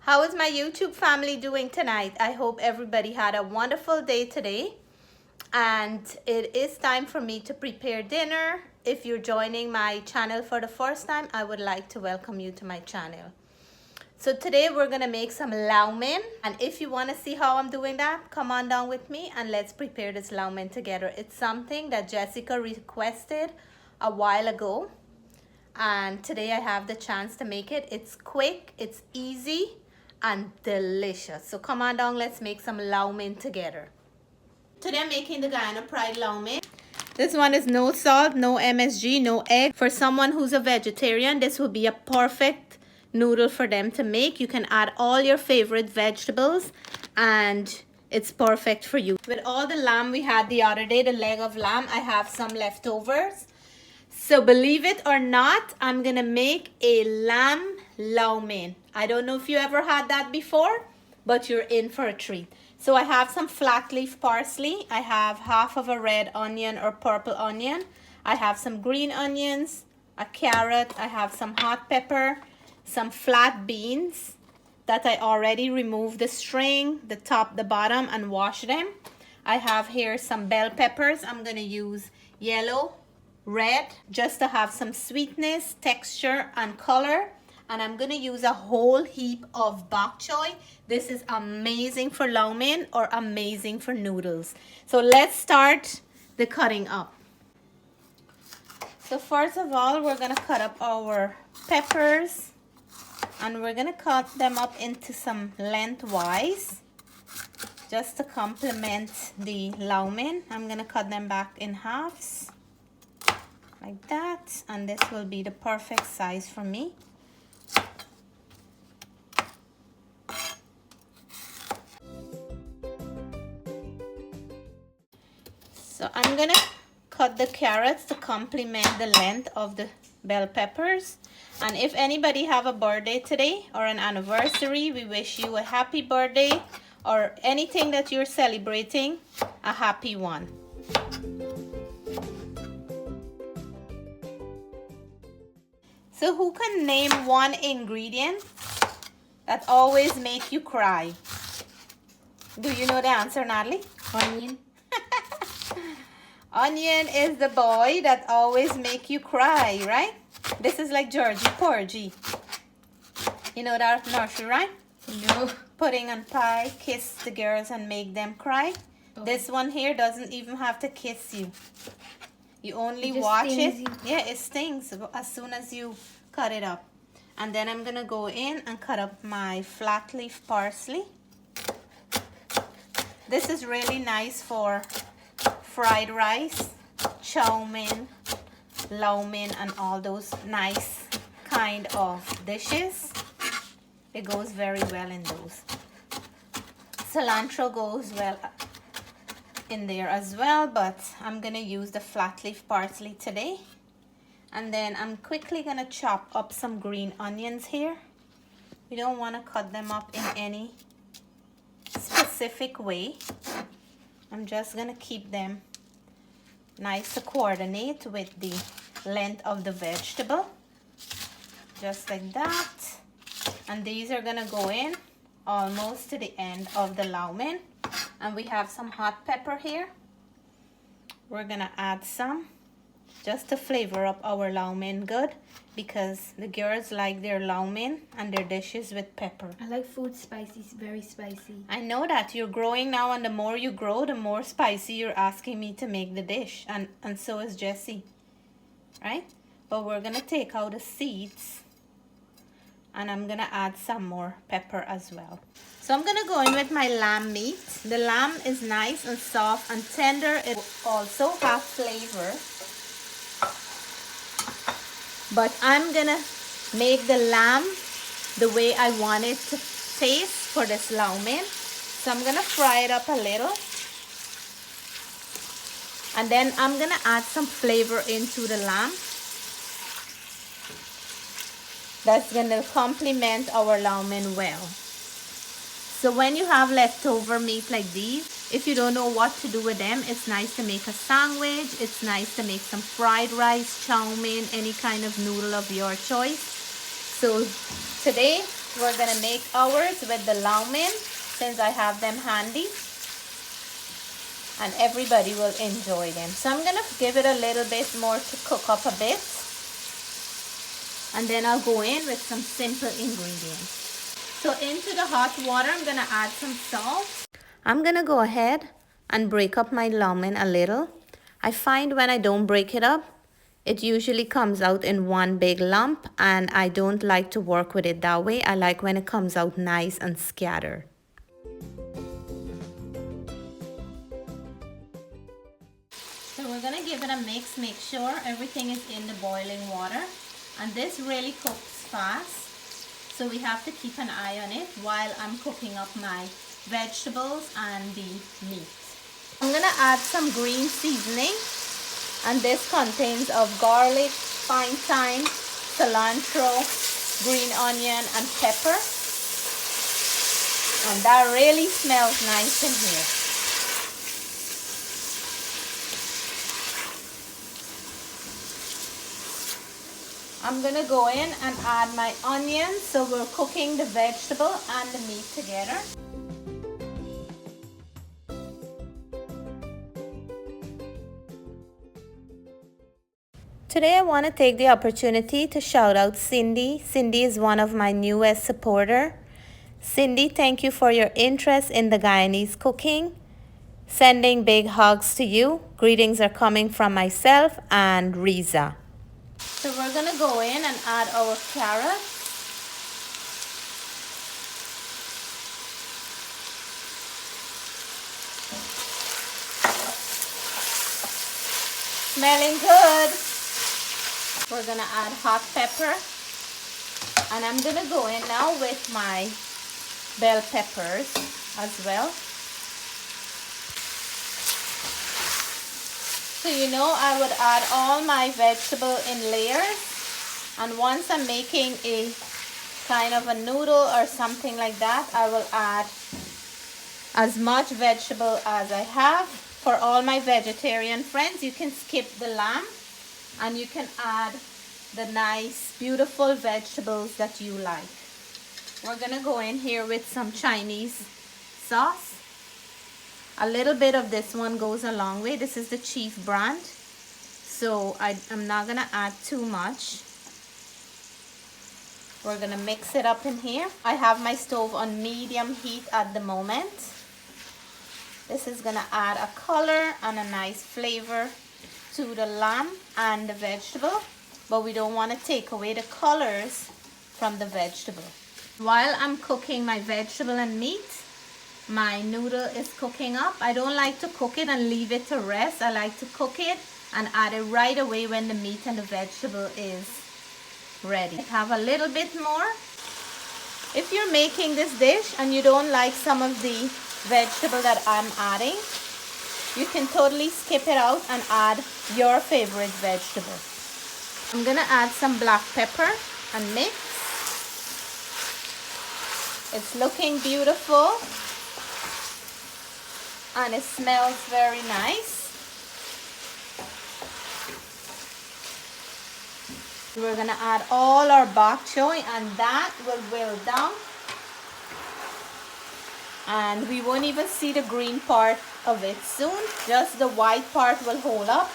How is my YouTube family doing tonight? I hope everybody had a wonderful day today. And it is time for me to prepare dinner. If you're joining my channel for the first time, I would like to welcome you to my channel. So today we're gonna make some Low Mein. And if you wanna see how I'm doing that, come on down with me and let's prepare this Low Mein together. It's something that Jessica requested a while ago. And today I have the chance to make it. It's quick, it's easy, and delicious. So come on down, let's make some Low Mein together. Today I'm making the Guyanese Pride Low Mein. This one is no salt, no MSG, no egg. For someone who's a vegetarian, this will be a perfect noodle for them to make. You can add all your favorite vegetables and it's perfect for you. With all the lamb we had the other day, the leg of lamb, I have some leftovers. So believe it or not, I'm gonna make a lamb Low Mein. I don't know if you ever had that before, but you're in for a treat. So I have some flat leaf parsley. I have half of a red onion or purple onion. I have some green onions, a carrot. I have some hot pepper, some flat beans that I already removed the string, the top, the bottom, and wash them. I have here some bell peppers. I'm gonna use yellow, red, just to have some sweetness, texture, and color. And I'm gonna use a whole heap of Bok Choy. This is amazing for Low Mein or amazing for noodles. So let's start the cutting up. So first of all, we're gonna cut up our peppers and we're gonna cut them up into some lengthwise just to complement the Low Mein. I'm gonna cut them back in halves like that, and this will be the perfect size for me. So I'm gonna cut the carrots to complement the length of the bell peppers. And if anybody have a birthday today or an anniversary, we wish you a happy birthday, or anything that you're celebrating, a happy one. So who can name one ingredient that always make you cry? Do you know the answer, Natalie? Onion. Onion is the boy that always make you cry, right? This is like Georgie Porgy. You know that nursery rhyme? No. Pudding and pie, kiss the girls and make them cry. Oh. This one here doesn't even have to kiss you. You only It watch it. stings you. Yeah, it stings as soon as you cut it up. And then I'm gonna go in and cut up my flat leaf parsley. This is really nice for fried rice, Chowmein, Low Mein, and all those nice kind of dishes. It goes very well in those. Cilantro goes well in there as well, but I'm gonna use the flat leaf parsley today. And then I'm quickly gonna chop up some green onions here. You don't want to cut them up in any specific way. I'm just gonna keep them nice to coordinate with the length of the vegetable, just like that. And these are gonna go in almost to the end of the Low Mein. And we have some hot pepper here. We're gonna add some just to flavor up our Low Mein good, because the girls like their Low Mein and their dishes with pepper. I like food spicy, very spicy. I know that you're growing now, and the more you grow, the more spicy you're asking me to make the dish, and so is Jessie, right? But we're gonna take out the seeds and I'm gonna add some more pepper as well. So I'm gonna go in with my lamb meat. The lamb is nice and soft and tender. It also has flavor. But I'm gonna make the lamb the way I want it to taste for this Low Mein. So I'm gonna fry it up a little. And then I'm gonna add some flavor into the lamb. That's gonna complement our Low Mein well. So when you have leftover meat like these, if you don't know what to do with them, it's nice to make a sandwich. It's nice to make some fried rice, chow mein, any kind of noodle of your choice. So today We're gonna make ours with the Low Mein since I have them handy, and everybody will enjoy them. So I'm gonna give it a little bit more to cook up a bit, and then I'll go in with some simple ingredients. So into the hot water, I'm gonna add some salt. I'm gonna go ahead and break up my Low Mein a little. I find when I don't break it up, it usually comes out in one big lump, and I don't like to work with it that way. I like when it comes out nice and scattered. So we're gonna give it a mix, make sure everything is in the boiling water. And this really cooks fast, so we have to keep an eye on it while I'm cooking up my vegetables and the meat. I'm gonna add some green seasoning. And this contains of garlic, fine thyme, cilantro, green onion, and pepper. And that really smells nice in here. I'm gonna go in and add my onions, so we're cooking the vegetable and the meat together. Today I want to take the opportunity to shout out Cindy. Cindy is one of my newest supporters. Cindy, thank you for your interest in the Guyanese cooking. Sending big hugs to you. Greetings are coming from myself and Riza. So we're going to go in and add our carrots. Smelling good. We're gonna add hot pepper, and I'm gonna go in now with my bell peppers as well. So I would add all my vegetable in layers, and once I'm making a kind of a noodle or something like that, I will add as much vegetable as I have. For all my vegetarian friends, you can skip the lamb and you can add the nice, beautiful vegetables that you like. We're gonna go in here with some Chinese sauce. A little bit of this one goes a long way. This is the Chief brand, so I'm not gonna add too much. We're gonna mix it up in here. I have my stove on medium heat at the moment. This is gonna add a color and a nice flavor to the lamb and the vegetable, but we don't want to take away the colors from the vegetable. While I'm cooking my vegetable and meat, my noodle is cooking up. I don't like to cook it and leave it to rest. I like to cook it and add it right away when the meat and the vegetable is ready. I have a little bit more. If you're making this dish and you don't like some of the vegetable that I'm adding, you can totally skip it out and add your favorite vegetable. I'm gonna add some black pepper and mix. It's looking beautiful and it smells very nice. We're gonna add all our bok choy, and that will boil down. And we won't even see the green part of it soon. Just the white part will hold up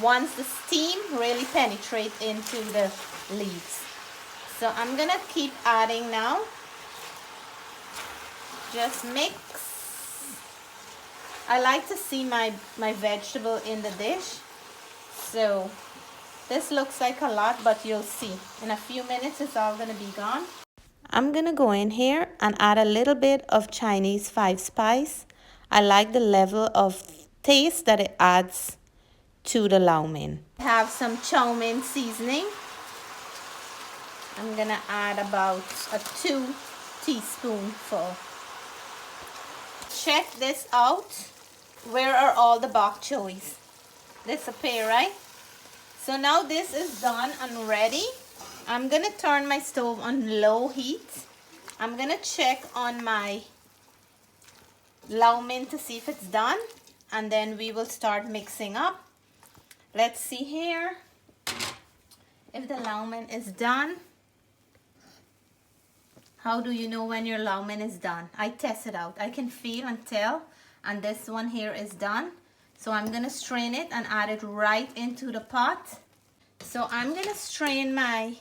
once the steam really penetrates into the leaves. So I'm gonna keep adding now. Just mix. I like to see my vegetable in the dish. So this looks like a lot, but you'll see. In a few minutes, it's all gonna be gone. I'm gonna go in here and add a little bit of Chinese 5-spice. I like the level of taste that it adds to the Low Mein. I have some Chowmein seasoning. I'm gonna add about a 2 teaspoonful. Check this out. Where are all the bok choys? Disappear, right? So now this is done and ready. I'm gonna turn my stove on low heat. I'm gonna check on my Low Mein to see if it's done, and then we will start mixing up. Let's see here if the Low Mein is done. How do you know when your Low Mein is done? I test it out. I can feel and tell, and this one here is done. So I'm gonna strain it and add it right into the pot. So I'm gonna strain my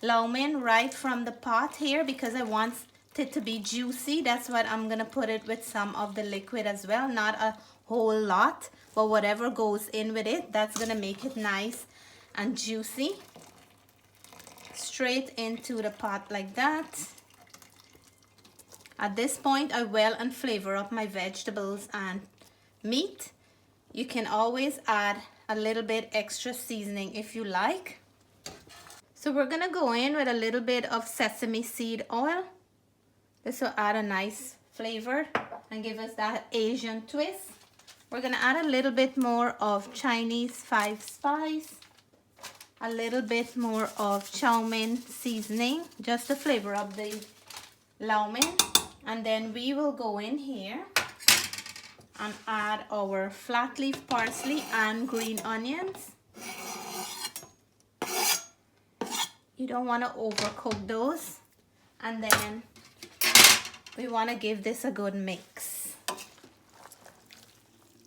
Low Mein right from the pot here because I want it to be juicy. That's why I'm gonna put it with some of the liquid as well, not a whole lot, but whatever goes in with it, that's gonna make it nice and juicy. Straight into the pot like that. At this point, I well and flavor up my vegetables and meat. You can always add a little bit extra seasoning if you like. So we're gonna go in with a little bit of sesame seed oil. This will add a nice flavor and give us that Asian twist. We're gonna add a little bit more of Chinese 5 spice, a little bit more of Chowmein seasoning, just to flavor up the Low Mein. And then we will go in here and add our flat leaf parsley and green onions. You don't want to overcook those. And then we want to give this a good mix.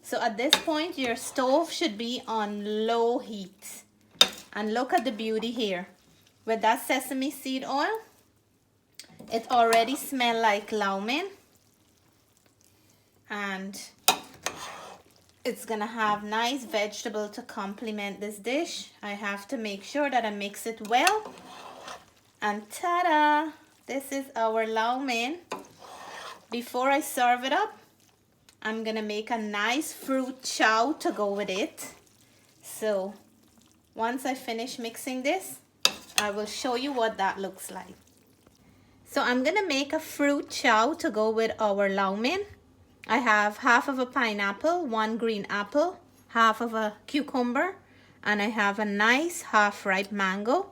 So at this point, your stove should be on low heat. And look at the beauty here. With that sesame seed oil, it already smells like Low Mein. And it's gonna have nice vegetable to complement this dish. I have to make sure that I mix it well. And ta-da! This is our Low Mein. Before I serve it up, I'm gonna make a nice fruit chow to go with it. So once I finish mixing this, I will show you what that looks like. So I'm gonna make a fruit chow to go with our Low Mein. I have half of a pineapple, 1 green apple, half of a cucumber, and I have a nice half-ripe mango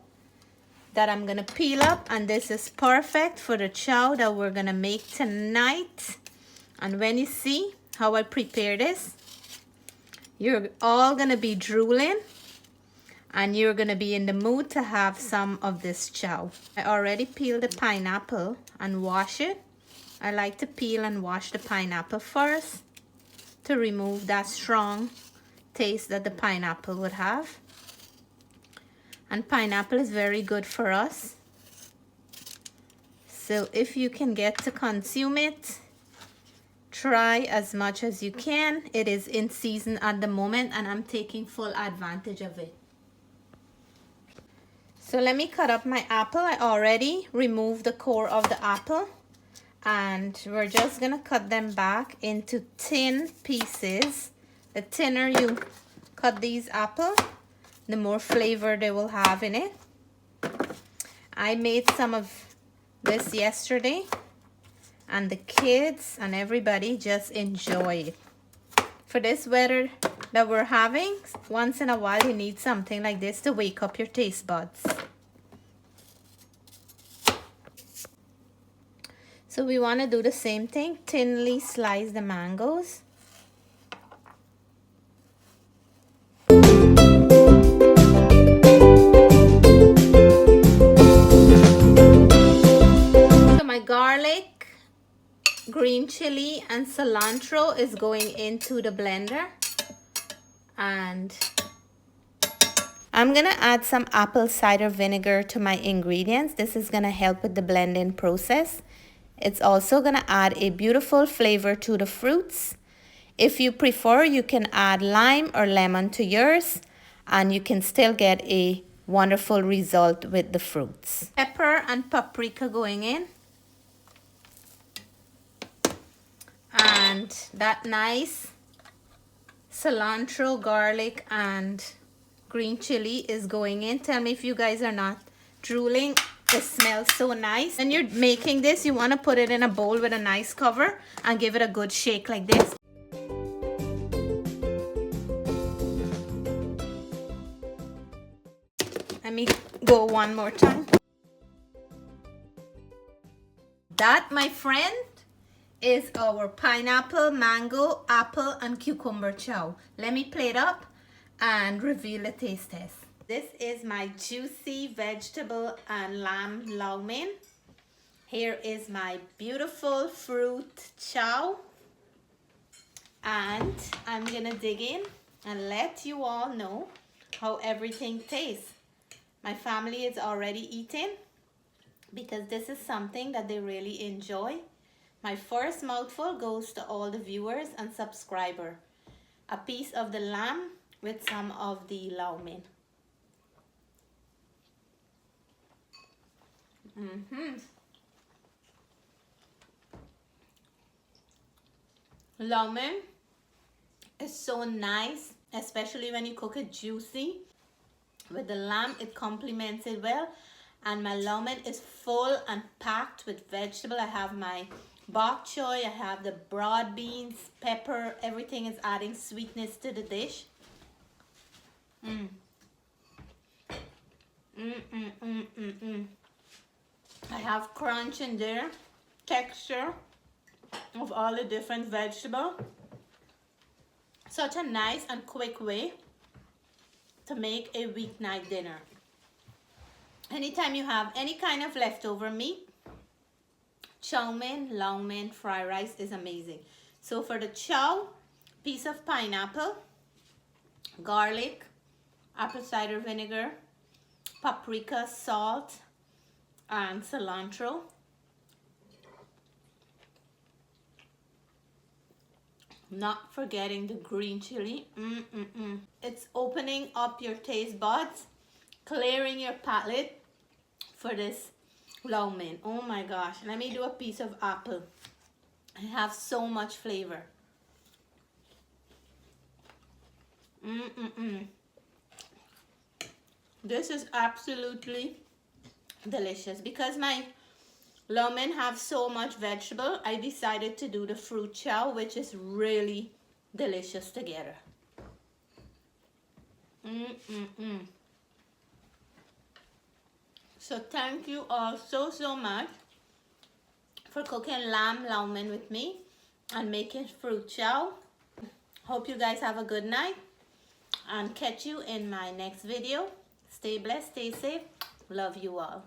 that I'm gonna peel up, and this is perfect for the chow that we're gonna make tonight. And when you see how I prepare this, you're all gonna be drooling and you're gonna be in the mood to have some of this chow. I already peeled the pineapple and wash it. I like to peel and wash the pineapple first to remove that strong taste that the pineapple would have. And pineapple is very good for us. So if you can get to consume it, try as much as you can. It is in season at the moment and I'm taking full advantage of it. So let me cut up my apple. I already removed the core of the apple. And we're just gonna cut them back into thin pieces. The thinner you cut these apples, the more flavor they will have in it. I made some of this yesterday and the kids and everybody just enjoy it. For this weather that we're having, once in a while you need something like this to wake up your taste buds. So we want to do the same thing, thinly slice the mangoes. So my garlic, green chili, and cilantro is going into the blender. And I'm gonna add some apple cider vinegar to my ingredients. This is gonna help with the blending process. It's also gonna add a beautiful flavor to the fruits. If you prefer, you can add lime or lemon to yours, and you can still get a wonderful result with the fruits. Pepper and paprika going in. And that nice cilantro, garlic, and green chili is going in. Tell me if you guys are not drooling. It smells so nice. When you're making this, you want to put it in a bowl with a nice cover and give it a good shake like this. Let me go one more time. That, my friend, is our pineapple, mango, apple, and cucumber chow. Let me plate up and reveal the taste test. This is my juicy vegetable and lamb Low Mein. Here is my beautiful fruit chow. And I'm gonna dig in and let you all know how everything tastes. My family is already eating because this is something that they really enjoy. My first mouthful goes to all the viewers and subscribers. A piece of the lamb with some of the Low Mein. Low Mein is so nice, especially when you cook it juicy. With the lamb, it complements it well. And my Low Mein is full and packed with vegetable. I have my Bok Choy, I have the broad beans, pepper, everything is adding sweetness to the dish. I have crunch in there, texture of all the different vegetables. Such a nice and quick way to make a weeknight dinner. Anytime you have any kind of leftover meat, Chowmein, Low Mein, fried rice is amazing. So for the chow, piece of pineapple, garlic, apple cider vinegar, paprika, salt, and cilantro. Not forgetting the green chili. It's opening up your taste buds, clearing your palate for this Low Mein. Oh my gosh, let me do a piece of apple. It has so much flavor. This is absolutely delicious. Because my Low Mein have so much vegetable, I decided to do the fruit chow, which is really delicious together. So thank you all so much for cooking lamb Low Mein with me and making fruit chow. Hope you guys have a good night and catch you in my next video. Stay blessed, stay safe. Love you all.